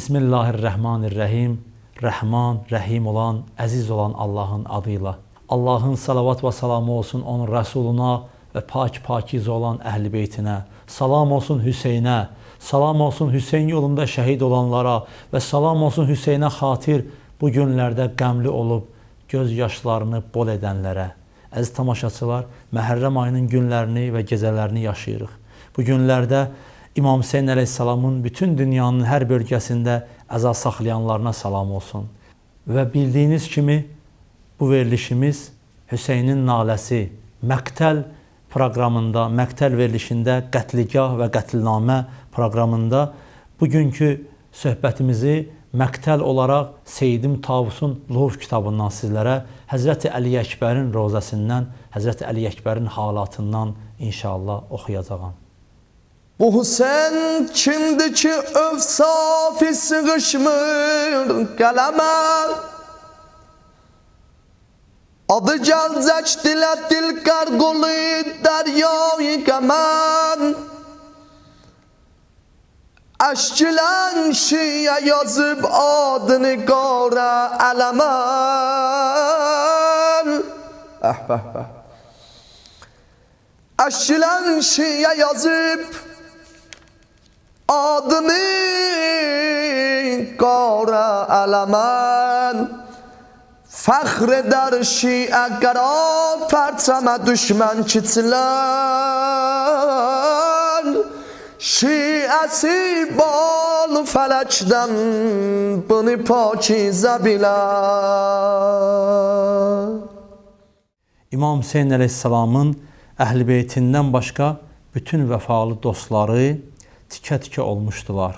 Bismillahirrahmanirrahim. Rəhman, rəhim olan, əziz olan Allahın adıyla. Allahın salavat və salamı olsun onun rəsuluna və pakiz olan əhl-i beytinə. Salam olsun Hüseynə, salam olsun Hüseyn yolunda şəhid olanlara və salam olsun Hüseynə xatir bu günlərdə qəmli olub göz yaşlarını bol edənlərə. Əziz tamaşaçılar, Məhərrəm ayının günlərini və gecələrini yaşayırıq. Bu günlərdə İmam Hüseyn əleyhissalamın bütün dünyanın hər bölgəsində əza saxlayanlarına salam olsun. Və bildiyiniz kimi bu verilişimiz Hüseynin naləsi Məqtəl proqramında, Məqtəl verilişində Qətligah və Qətlnamə proqramında bugünkü söhbətimizi Məqtəl olaraq Seyyidim Tavusun Luhuf kitabından sizlərə Həzrəti Əli Əkbərin rozəsindən, Həzrəti Əli Əkbərin halatından inşallah oxuyacağam. Bu Hüseyin kimdi ki övsafi sığışmır qələmə? Adı gəlcək dilə dil qarqulu dəryayı qəmən. Əşkilən şiyə yazıb adını qara ələmən. Əşkilən şiyə yazıb adını qara ələmən. Fəxr edər şiə qara pərçəmə düşmən kiçilən. Şiəsi bal fələkdən bunu pakizə bilən. İmam Hüseyn əleyhissalamın əhl-i beytindən başqa bütün vəfalı dostları tikə-tikə olmuşdular.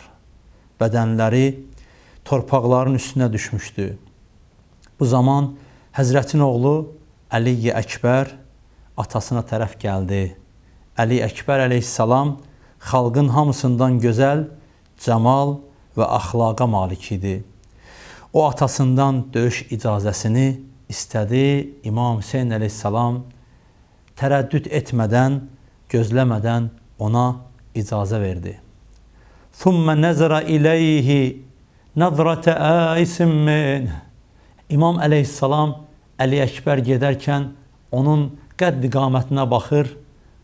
Bədənləri torpaqların üstünə düşmüşdü. Bu zaman Həzrətin oğlu Əli Əkbər atasına tərəf gəldi. Əli Əkbər əleyhissalam xalqın hamısından gözəl, cəmal və axlaqa malik idi. O atasından döyüş icazəsini istədi. İmam Hüseyn əleyhissalam tərəddüd etmədən, gözləmədən ona icazə verdi. Thumma nəzərə iləyhi nəzrətə əisim min. İmam əleyhissalam Əli Əkbər gedərkən onun qədd-iqamətinə baxır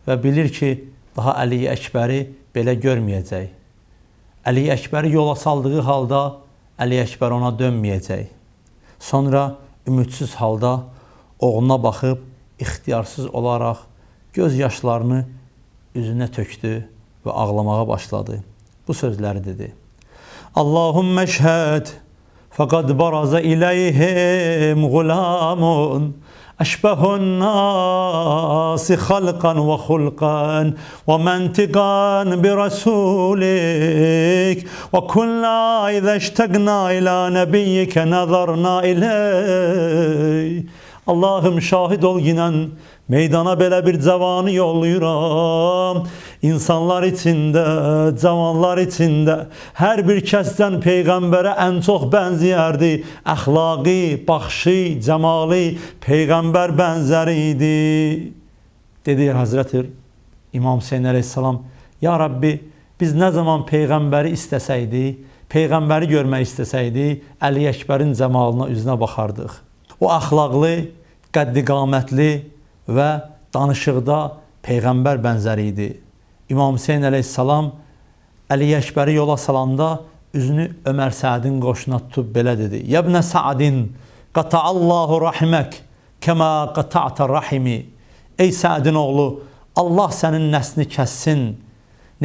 və bilir ki, daha Əli Əkbəri belə görməyəcək. Əli Əkbəri yola saldığı halda Əli Əkbər ona dönməyəcək. Sonra ümidsiz halda oğluna baxıb, ixtiyarsız olaraq göz yaşlarını üzünə tökdü və ağlamağa başladı. Bu sözləri dedi. Allahümmə şəhəd fəqad barazə iləyhimğulamun əşbəhun nasi xalqan və xulqan və məntiqan bi rəsulik və kulla izə iştəqna ilə nəbiyyikə nəzərna iləyh. Allahım şahid ol ginən meydana belə bir cavanı yollayıram. İnsanlar içində, cavanlar içində hər bir kəsdən Peyğəmbərə ən çox bənzəyərdi. Əxlaqi, baxışı, cəmali Peyğəmbər bənzəri idi. Dedi Həzrəti İmam Hüseyn əleyhissalam, ya Rabbi, biz nə zaman Peyğəmbəri istəsəydi, Peyğəmbəri görmək istəsəydi, Əli Əkbərin cəmalına üzünə baxardıq. O əxlaqlı, qəddiqamətli və danışıqda Peyğəmbər bənzəri idi. İmam Hüseyn əleyhissalam Əli Əkbəri yola salanda üzünü Ömər Səədin qoşuna tutub belə dedi. Yəbnə Səədin, qata'allahu rahimək, kəmə qata'ta rahimi. Ey Səədin oğlu, Allah sənin nəslini kəssin,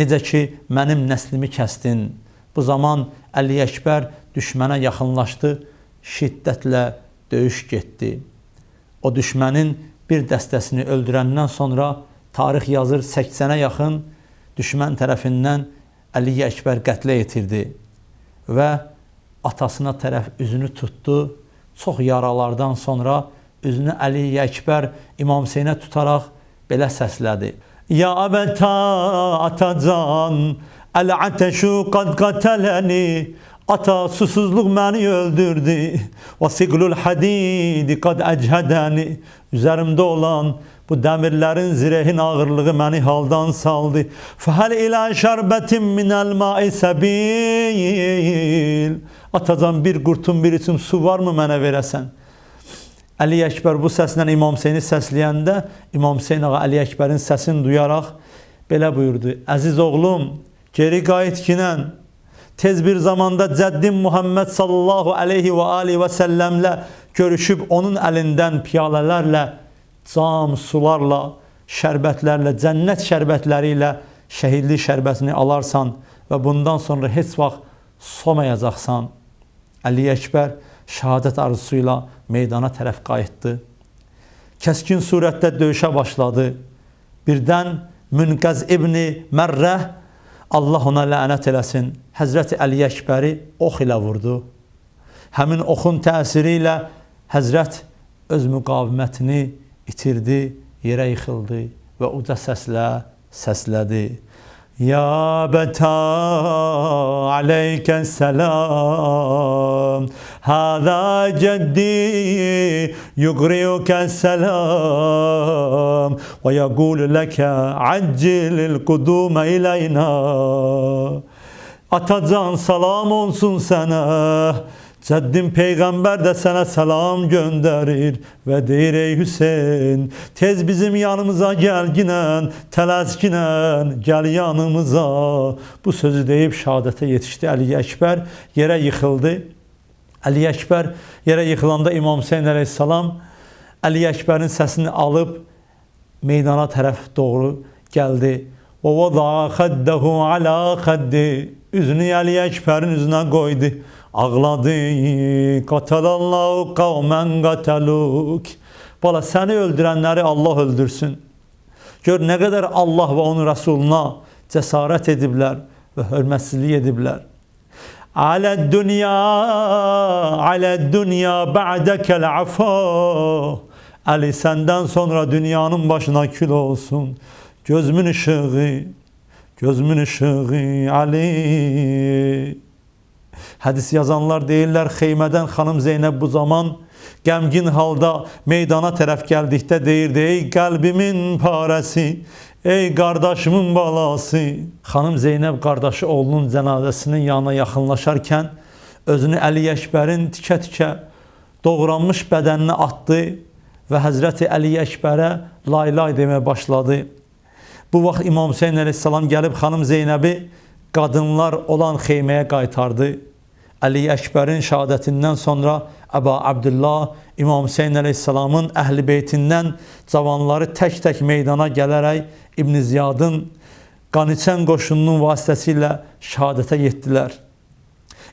necə ki mənim nəslimi kəsdin. Bu zaman Əli Əkbər düşmənə yaxınlaşdı, şiddətlə döyüş getdi. O düşmənin bir dəstəsini öldürəndən sonra tarix yazır 80-ə yaxın düşmən tərəfindən Əli Əkbər qətlə yetirdi və atasına tərəf üzünü tutdu. Çox yaralardan sonra üzünü Əli Əkbər İmam Hüseynə tutaraq belə səslədi. Ya əbətə atacan, əl-ətəşu qad qətələni. Ata, susuzluq məni öldürdü. Və siqlul hadidi qad əcədəni. Üzərimdə olan bu dəmirlərin zirəhin ağırlığı məni haldan saldı. Fəhəl ilə şərbətin minəl mai səbil. Atacan, bir qurtum, bir içim su varmı mənə verəsən? Əli Əkbər bu səslə İmam Hüseyni səsləyəndə, İmam Hüseyn ağa Əli Əkbərin səsini duyaraq belə buyurdu. Əziz oğlum, geri qayıtkinən, tez bir zamanda cəddim Muhammed sallallahu aleyhi və aleyhi və səlləmlə görüşüb onun əlindən piyalələrlə, cam sularla, şərbətlərlə, cənnət şərbətləri ilə şəhidlik şərbətini alarsan və bundan sonra heç vaxt somayacaqsan. Əli Əkbər şəhadət arzusuyla meydana tərəf qayıtdı. Kəskin surətdə döyüşə başladı. Birdən Münqəz İbni Mərrəh, Allah ona lənət eləsin, Həzrəti Əli Əkbəri ox ilə vurdu. Həmin oxun təsiri ilə Həzrət öz müqavimətini itirdi, yerə yıxıldı və uca səslə səslədi. Ya bətə aleykən səlam, həzə cəddi yuqriyukən səlam, və yəqul ləkə əccilil qudumə iləyna. Atacan, salam olsun sənə, Cəddim Peyğəmbər də sənə salam göndərir və deyir, ey Hüseyin, tez bizim yanımıza gəlginən, tələsginən, gəl yanımıza. Bu sözü deyib şəhadətə yetişdi Əli Əkbər, yerə yıxıldı. Əli Əkbər yerə yıxılanda İmam Hüseyin əleyhissalam Əli Əkbərin səsini alıb meydana tərəf doğru gəldi. Və vəda xəddəhu alə xəddi, üzünü Əli Əkbərin üzünə qoydu. Ağladı, qatalallahu qavmən qataluk. Bala, səni öldürənləri Allah öldürsün. Gör nə qədər Allah və onun Rəsuluna cəsarət ediblər və hörmətsizlik ediblər. Aləd dünya ba'dəkəl afa. Əli, səndən sonra dünyanın başına kül olsun. Gözümün işığı, Əli. Hədis yazanlar deyirlər, Xeymədən xanım Zeynəb bu zaman qəmgin halda meydana tərəf gəldikdə deyirdi, ey qəlbimin parəsi, ey qardaşımın balası. Xanım Zeynəb qardaşı oğlunun cənazəsinin yanına yaxınlaşarkən özünü Əli Əkbərin tikə-tikə doğranmış bədəninə atdı və Həzrəti Əli Əkbərə lay-lay deməyə başladı. Bu vaxt İmam Hüseyin əleyhissalam gəlib xanım Zeynəbi qadınlar olan xeyməyə qaytardı. Əli Əkbərin şəhadətindən sonra Əba Abdullah İmam Hüseyin əleyhissalamın əhl-i beytindən cavanları tək-tək meydana gələrək İbn Ziyadın qaniçən qoşununun vasitəsilə şəhadətə yetdilər.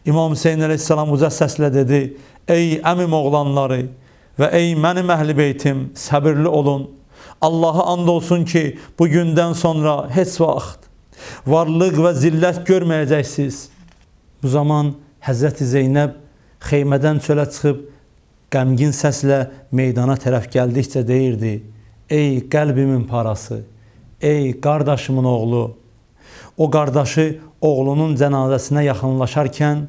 İmam Hüseyin əleyhissalam uca səslə dedi, ey əmim oğlanları və ey mənim əhl-i beytim, səbirli olun. Allaha and olsun ki, bu gündən sonra heç vaxt varlıq və zillət görməyəcəksiniz. Bu zaman Həzrəti Zeynəb xeymədən çölə çıxıb qəmgin səslə meydana tərəf gəldikcə deyirdi, ey qəlbimin parası, ey qardaşımın oğlu. O qardaşı oğlunun cənazəsinə yaxınlaşarkən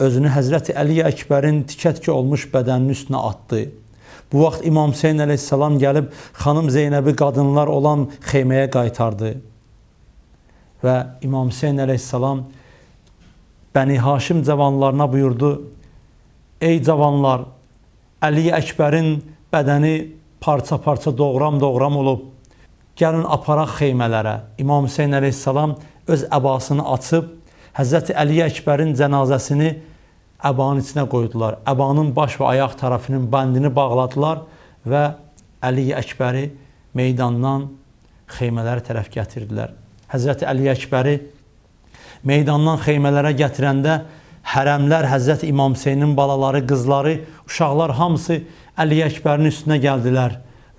özünü Həzrəti Əli Əkbərin tikə-tikə olmuş bədəninin üstünə atdı. Bu vaxt İmam Hüseyin əleyhissalam gəlib xanım Zeynəbi qadınlar olan xeyməyə qaytardı. Və İmam Hüseyin əleyhissalam Bəni Haşim cavanlarına buyurdu, ey cavanlar, Əli Əkbərin bədəni parça-parça doğram-doğram olub, gəlin aparaq xeymələrə. İmam Hüseyin əleyhissalam öz əbasını açıb, Həzrəti Əli Əkbərin cənazəsini əbanın içinə qoydular. Əbanın baş və ayaq tərəfinin bəndini bağladılar və Əli Əkbəri meydandan xeymələrə tərəf gətirdilər. Həzrəti Əli Əkbəri meydandan xeymələrə gətirəndə Hərəmlər, Həzrət İmam Hüseynin balaları, qızları, uşaqlar hamısı Əli Əkbərin üstünə gəldilər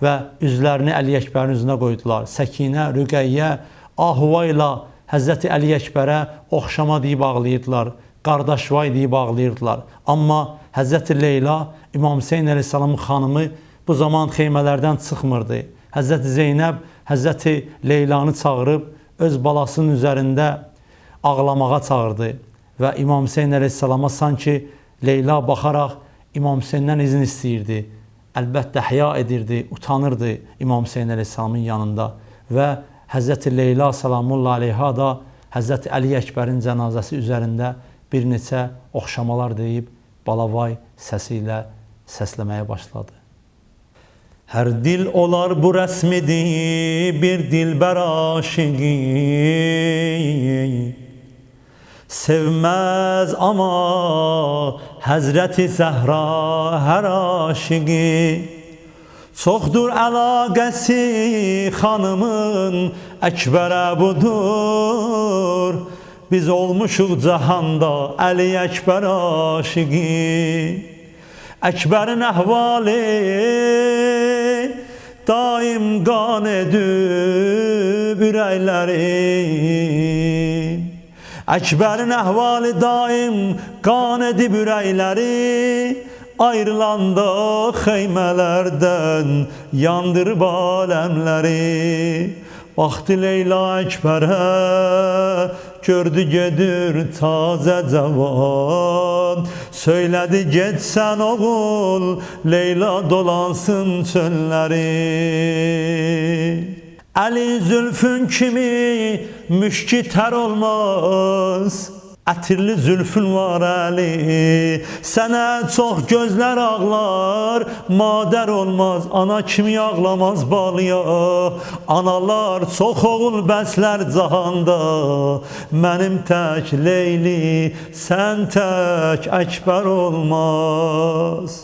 və üzlərini Əli Əkbərin üzünə qoydular. Səkinə, Rüqəyyə, Ahuva ilə Həzrət Əli Əkbərə oxşama deyib ağlayırdılar, qardaşvay deyib ağlayırdılar. Amma Həzrət Leyla, İmam Hüseyin əleyhissalamın xanımı bu zaman xeymələrdən çıxmırdı. Həzrət Zeynəb, Həzrət Leylanı çağırıb öz balasının üzərində ağlamağa çağırdı və İmam Hüseyin əleyhissalama sanki Leyla baxaraq İmam Hüseyndən izin istəyirdi. Əlbəttə həya edirdi, utanırdı İmam Hüseyin əleyhissalamın yanında və Həzrət Leyla salamullah aleyha da Həzrət Əli Əkbərin cənazəsi üzərində bir neçə oxşamalar deyib balavay səsi ilə səsləməyə başladı. Hər dil olar bu rəsmidi bir dilbər aşiqi, sevməz ama Həzrəti Zəhra hər aşiqi. Çoxdur əlaqəsi xanımın Əkbərə budur, biz olmuşuq cahanda Əli Əkbər aşiqi. Əkbərin əhvali daim qan edib ürəkləri, Əkbərin əhvali daim qan edib ürəkləri, ayrılanda xeymələrdən yandırıb aləmləri. Vaxtı Leyla Əkbərə gördü gedir tazə cavan, söylədi getsən oğul Leyla dolansın çölləri. Əli zülfün kimi müşki tər olmaz, ətirli zülfün var Əli. Sənə çox gözlər ağlar, madər olmaz, ana kimi ağlamaz balıya. Analar çox oğul bəslər cahanda, mənim tək Leyli, sən tək Əkbər olmaz.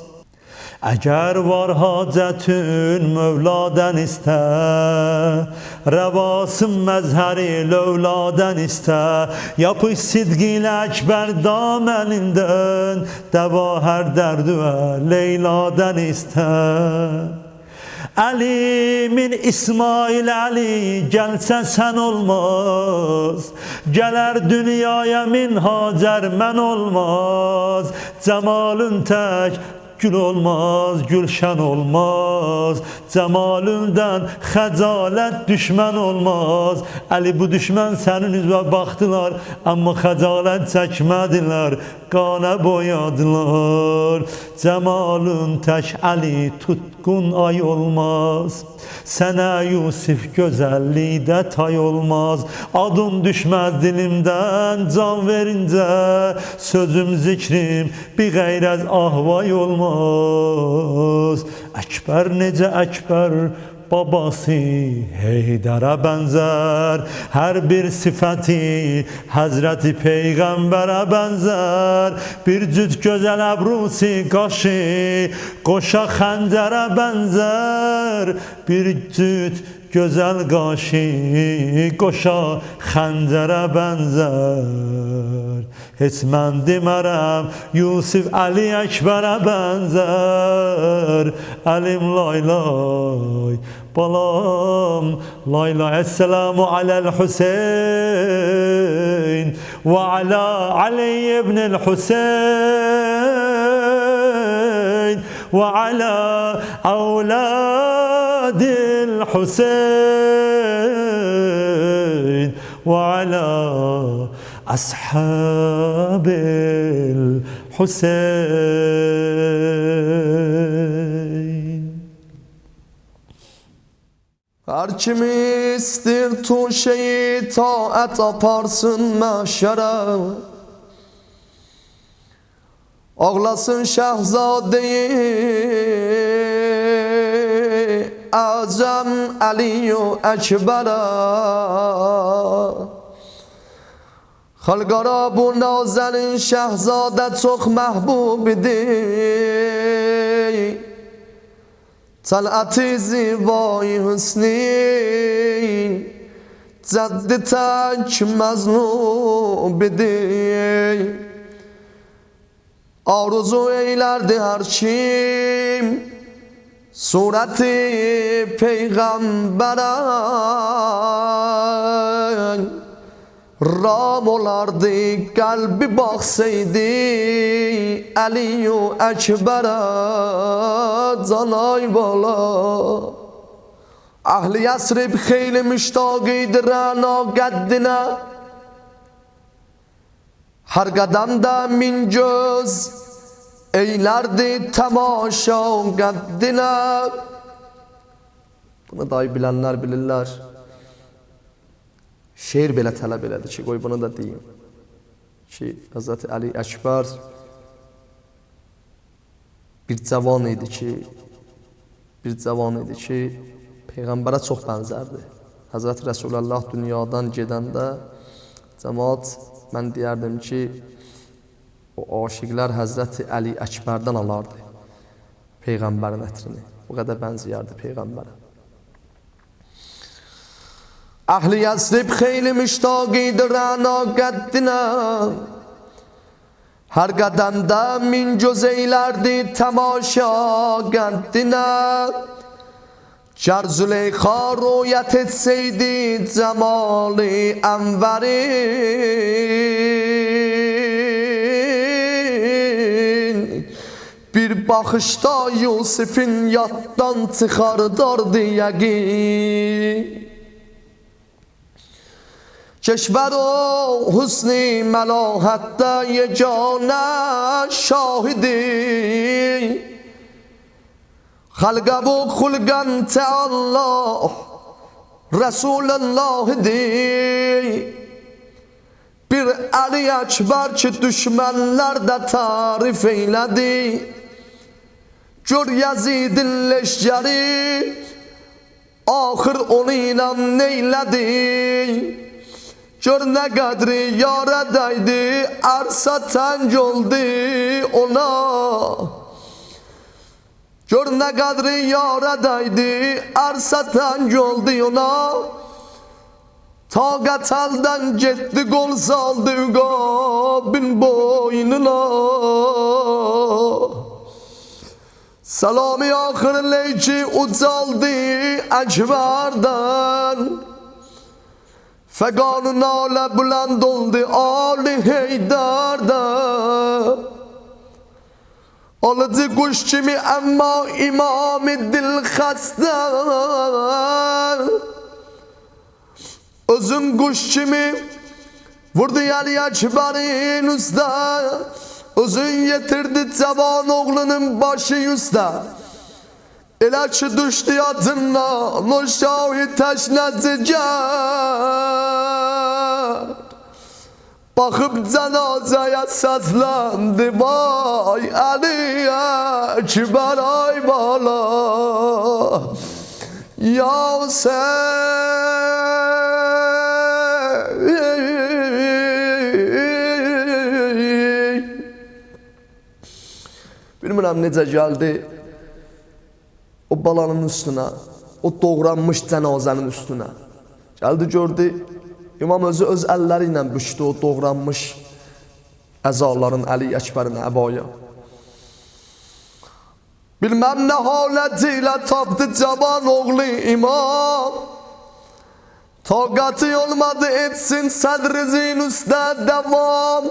Əgər var hacətün Mövladən istə, rəvasın məzhəri lövladən istə, yapış sidqi ilə Əkbər damənindən, dəva hər dərdüə Leyladən istə. Əlimin İsmail Əli gəlsə sən olmaz, gələr dünyaya min Hacər mən olmaz. Cəmalın tək gül olmaz, gülşən olmaz, cəmalündən xəcalət düşmən olmaz. Əli bu düşmən sənin üzvə baxdılar, amma xəcalət çəkmədilər, qana boyadılar. Cəmalün tək Əli tutqun ay olmaz, sənə Yusif gözəllikdə tay olmaz. Adın düşməz dilimdən can verincə, sözüm zikrim bir qeyrəz ahvay olmaz. Əkbər necə Əkbər babası Heydərə bənzər, hər bir sifəti Həzrəti Peyğəmbərə bənzər. Bir cüt gözəl əbrusi qaşı qoşa xəncərə bənzər, bir cüt gözəl qaşı qoşa xəncərə bənzər. Heç mən demərəm Yusuf Əli Əkbərə bənzər. Əlim lay lay, balam lay lay. Esselamu aləl Hüseyin və alə Ali ibn-i Hüseyin və alə əvladil Hüseyin və alə ashabil Hüseyin. Her kim istir tu şeyi taat aparsın mahşere, ağlasın Şehzade-i Azam Aliyu Ekber'e. Xalqara bu nazenin Şehzade çok mahbub idi, tal'ati zibay hüsni ceddi tek mezlub idi. arzu eylerdi her kim sureti peygambere. Ram olardı kalbi baksaydı Aliyu Ekber'e canay bala. Ahli Yasrib kheyli müştaqiydi rana gaddine. Her qadamda min göz eylerdi temaşa gaddine. Bunu dahi bilenler bilirler. Şeir belə tələb elədi ki, qoy bunu da deyim ki, Hazreti Ali Ekber bir cavan idi ki, Peyğəmbərə çox bənzərdi. Hazreti Resulullah dünyadan gedəndə cəmaat, mən deyərdim ki, o aşiqlər Hazreti Ali Ekberdən alardı Peyğəmbərin ətrini. Bu qədər bənzəyərdi Peyğəmbərə. Ahli Yasrib kheyli müştaqiydi rana gaddine. Her qadamda min göz eylerdi temaşa gaddine. Ger Züleyxa royət etseydi cemali enverin, bir baxışda Yusuf'in yatdan çıxardardı yəqin. کشور و حسن ملاحت یگانه شاهدی خلق و خلقنت الله رسول الله دی. Bir Ali Ekber ki düşmanlar da tarif eyledi. Gör Yazid'in leşceri ahir onu inan neyledi. Gör ne kadri yaradaydı, arsa tanc oldu ona. Gör ne kadri yaradaydı, arsa tanc oldu ona. Taqat haldan gitti, gol saldı Üqab'ın boynuna. Salami ahir leyci ucaldı Ekber'den. Feganı nale buland oldu Ali Heydar'da. Alıcı kuş kimi ama imam-ı dil hasta. Özün kuş kimi vurdu Ali Ekber'in üstü. Özün yetirdi cavan oğlunun başı üstü. Elə ki düşdü yadından o şahid təşnəcəgər. Baxıb cənazəyə səsləndi, vay Ali Ekber ay bala. Ya sen bilmirəm necə gəldi o balanın üstüne, o doğranmış cənazənin üstüne. Geldi gördü, İmam özü öz əlləriyle büşdü o doğranmış əzaların Ali Ekber'in əbaya. Bilmem ne haletiyle tapdı cavan oğlu imam. Taqatı olmadı etsin sədrizin üstə devam.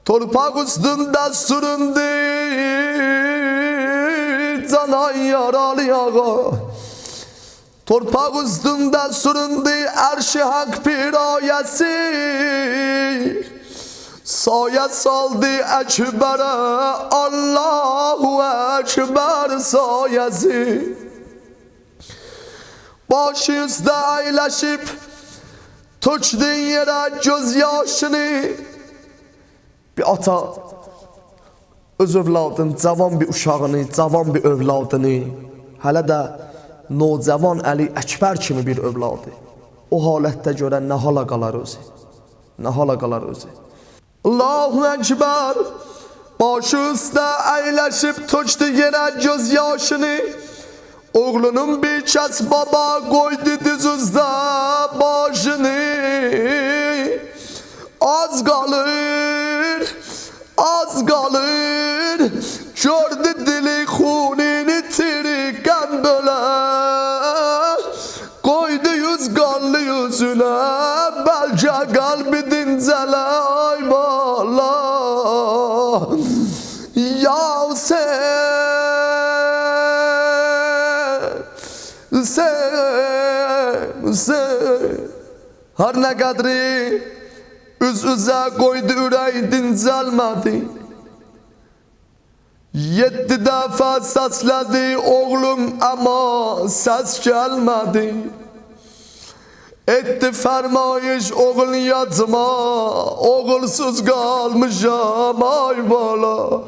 Torpaq üstünde süründü canay yaralı yağa. Torpaq üstünde süründü erşi hak pirayesi. Saye saldı Ekber'e Allahu Ekber sayesi. Başı üstə əyləşib tökdü yerə göz yaşını. Bir ata öz övladın, cavan bir uşağını, cavan bir övladını, hələ də nocavan Ali Ekber kimi bir övladı o halətdə görən nə hala qalar özü, nə hala qalar özü. Allahu Ekber başı üstə əyləşib tökdü yerə göz yaşını. Oğlunun bir kəs baba qoydu düz üstə başını. Az qalır, az az kalır. Gördü dili hunini tiriken böyle. Koydu yüz kanlı yüzüne, belki kalbi dincele. Ay valla. Ya her ne kadri üz üze koydu ürey dincelmedi. 7 defa sesledi oğlum ama ses gelmedi. Etti fermayiş oğul yatma, oğulsuz kalmışam ay bala.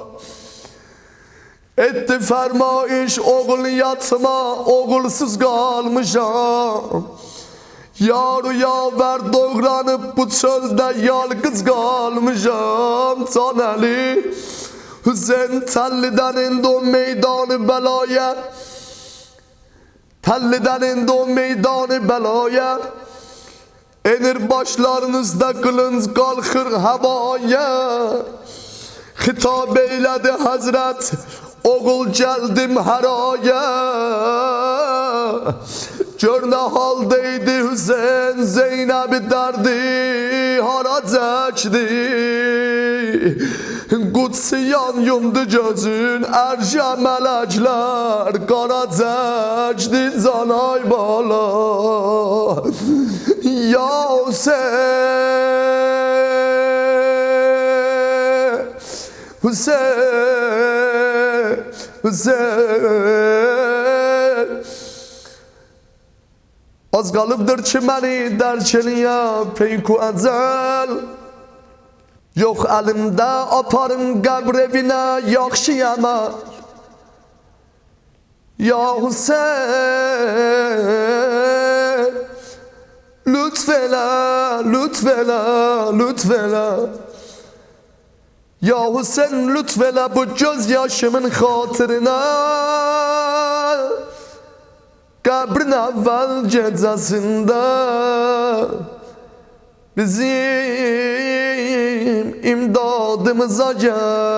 Etti fermayiş oğul yatma, oğulsuz kalmışam. Yar yaver doğranıp bu çölde yalnız kalmışam. Taneli Hüseyin Telli'den indi o meydanı belaya. Telli'den indi o meydanı belaya. Enir başlarınızda kılınız kalkır havaya. Hitap eyledi Hazret oğul geldim heraya. Gör ne haldeydi Hüseyin Zeynep'i derdi haracakti. Kutsiyan yumdu gözün erşe melekler karacakti canay bala. Ya Hüseyin az kalıptır ki beni derkeliye peyku ezel. Yok elimde aparım kabr evine yakşıyama. Ya Hüseyin lütfele, lütfele, lütfele. Ya Hüseyin lütfele bu gözyaşımın hatırına. Kabrin evvel gecesinde bizim imdadımıza gel.